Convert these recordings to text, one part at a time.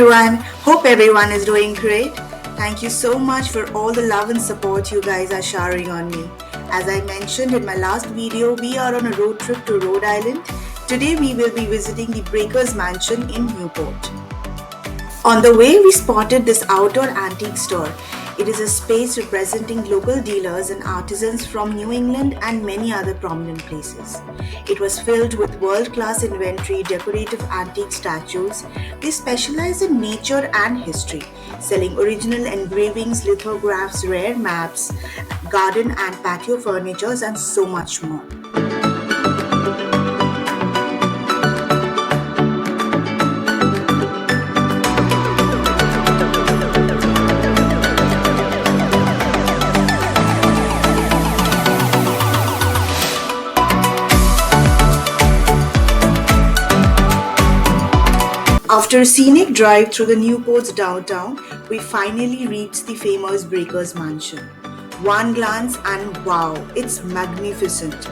everyone. Hope everyone is doing great. Thank you so much for all the love and support you guys are showering on me. As I mentioned in my last video, we are on a road trip to Rhode Island. Today we will be visiting the Breakers Mansion in Newport. On the way, we spotted this outdoor antique store. It is a space representing local dealers and artisans from New England and many other prominent places. It was filled with world-class inventory, decorative antique statues. They specialize in nature and history, selling original engravings, lithographs, rare maps, garden and patio furnitures, and so much more. After a scenic drive through the Newport's downtown, we finally reached the famous Breakers Mansion. One glance and wow, it's magnificent.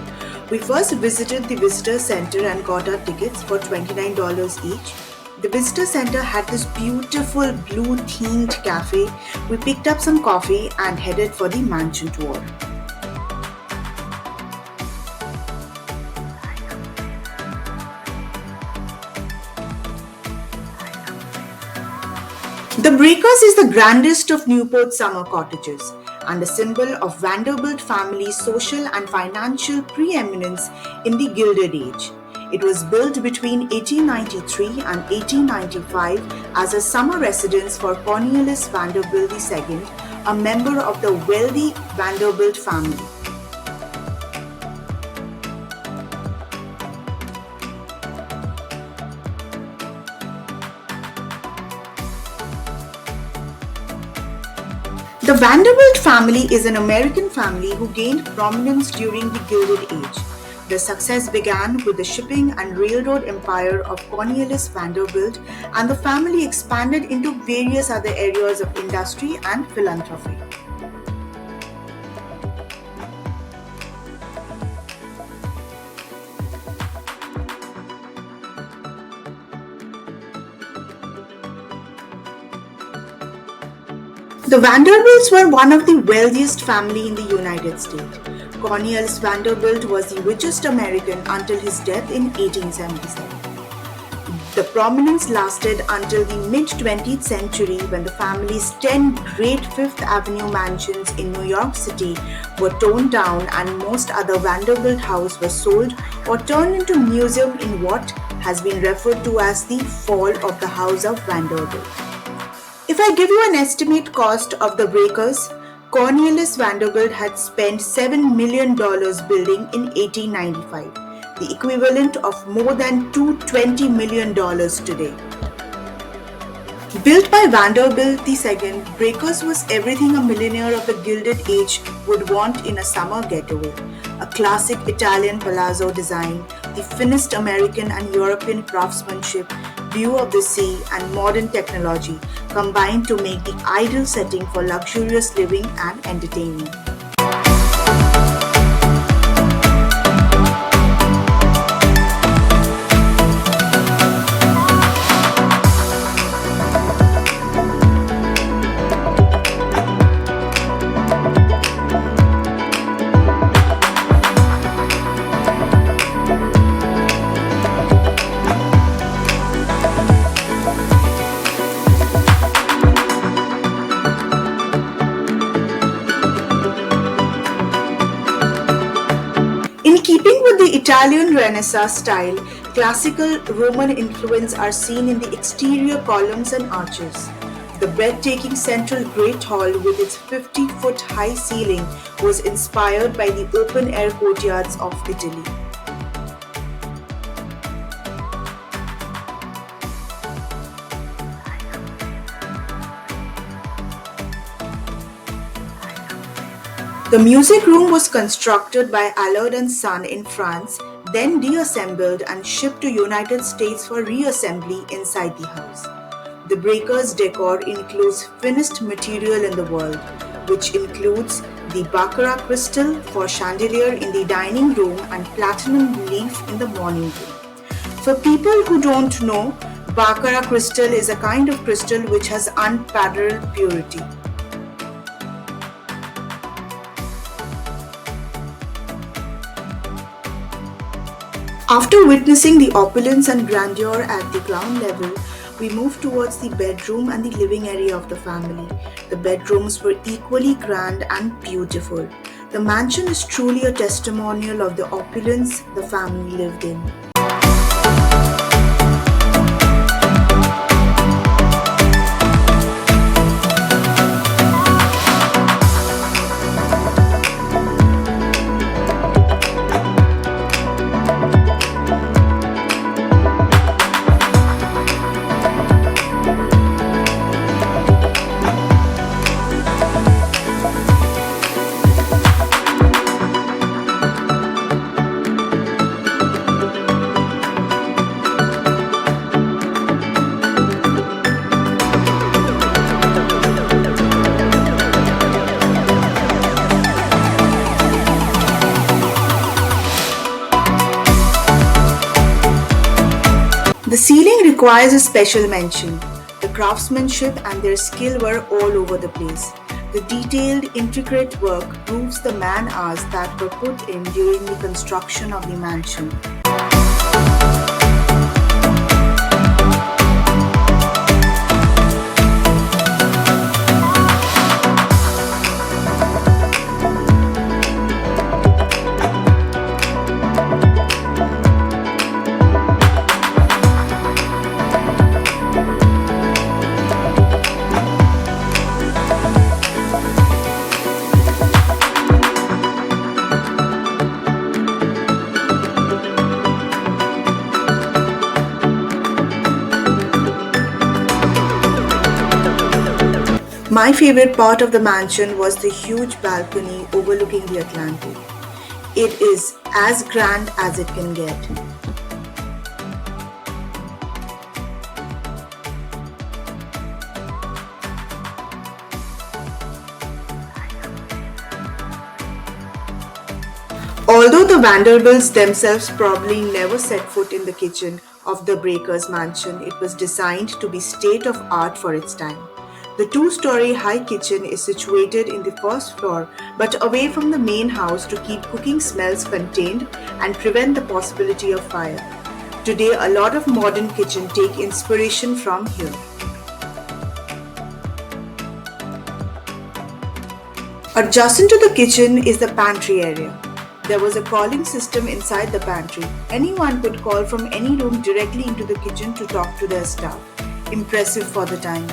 We first visited the visitor center and got our tickets for $29 each. The visitor center had this beautiful blue themed cafe. We picked up some coffee and headed for the mansion tour. The Breakers is the grandest of Newport summer cottages and a symbol of Vanderbilt family's social and financial preeminence in the Gilded Age. It was built between 1893 and 1895 as a summer residence for Cornelius Vanderbilt II, a member of the wealthy Vanderbilt family. The Vanderbilt family is an American family who gained prominence during the Gilded Age. Their success began with the shipping and railroad empire of Cornelius Vanderbilt, and the family expanded into various other areas of industry and philanthropy. The Vanderbilts were one of the wealthiest family in the United States. Cornelius Vanderbilt was the richest American until his death in 1877. The prominence lasted until the mid-20th century when the family's 10 great Fifth Avenue mansions in New York City were torn down and most other Vanderbilt houses were sold or turned into museum in what has been referred to as the fall of the House of Vanderbilt. If I give you an estimate cost of the Breakers, Cornelius Vanderbilt had spent $7 million building in 1895, the equivalent of more than $220 million today. Built by Vanderbilt II, Breakers was everything a millionaire of the Gilded Age would want in a summer getaway. A classic Italian palazzo design, the finest American and European craftsmanship, view of the sea and modern technology combined to make the ideal setting for luxurious living and entertainment. In keeping with the Italian Renaissance style, classical Roman influence are seen in the exterior columns and arches. The breathtaking central Great Hall with its 50-foot high ceiling was inspired by the open-air courtyards of Italy. The music room was constructed by Allard & Son in France, then deassembled and shipped to United States for reassembly inside the house. The Breakers decor includes finest material in the world, which includes the baccarat crystal for chandelier in the dining room and platinum leaf in the morning room. For people who don't know, Baccarat crystal is a kind of crystal which has unparalleled purity. After witnessing the opulence and grandeur at the ground level, we moved towards the bedroom and the living area of the family. The bedrooms were equally grand and beautiful. The mansion is truly a testimonial of the opulence the family lived in. The ceiling requires a special mention. The craftsmanship and their skill were all over the place. The detailed, intricate work proves the man hours that were put in during the construction of the mansion. My favorite part of the mansion was the huge balcony overlooking the Atlantic. It is as grand as it can get. Although the Vanderbilts themselves probably never set foot in the kitchen of the Breakers mansion, it was designed to be state of art for its time. The two-story high kitchen is situated in the first floor but away from the main house to keep cooking smells contained and prevent the possibility of fire. Today, a lot of modern kitchens take inspiration from here. Adjacent to the kitchen is the pantry area. There was a calling system inside the pantry. Anyone could call from any room directly into the kitchen to talk to their staff. Impressive for the time.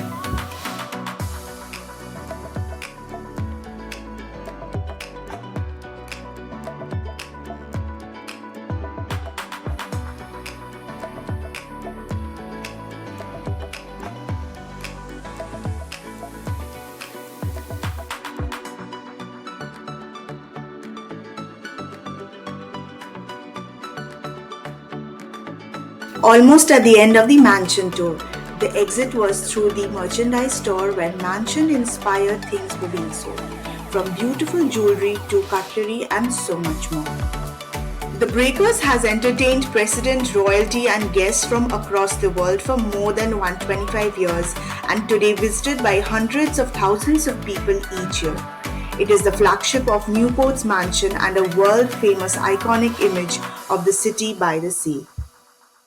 Almost at the end of the mansion tour, the exit was through the merchandise store where mansion-inspired things were being sold, from beautiful jewelry to cutlery and so much more. The Breakers has entertained president, royalty and guests from across the world for more than 125 years and today visited by hundreds of thousands of people each year. It is the flagship of Newport's mansion and a world-famous iconic image of the city by the sea.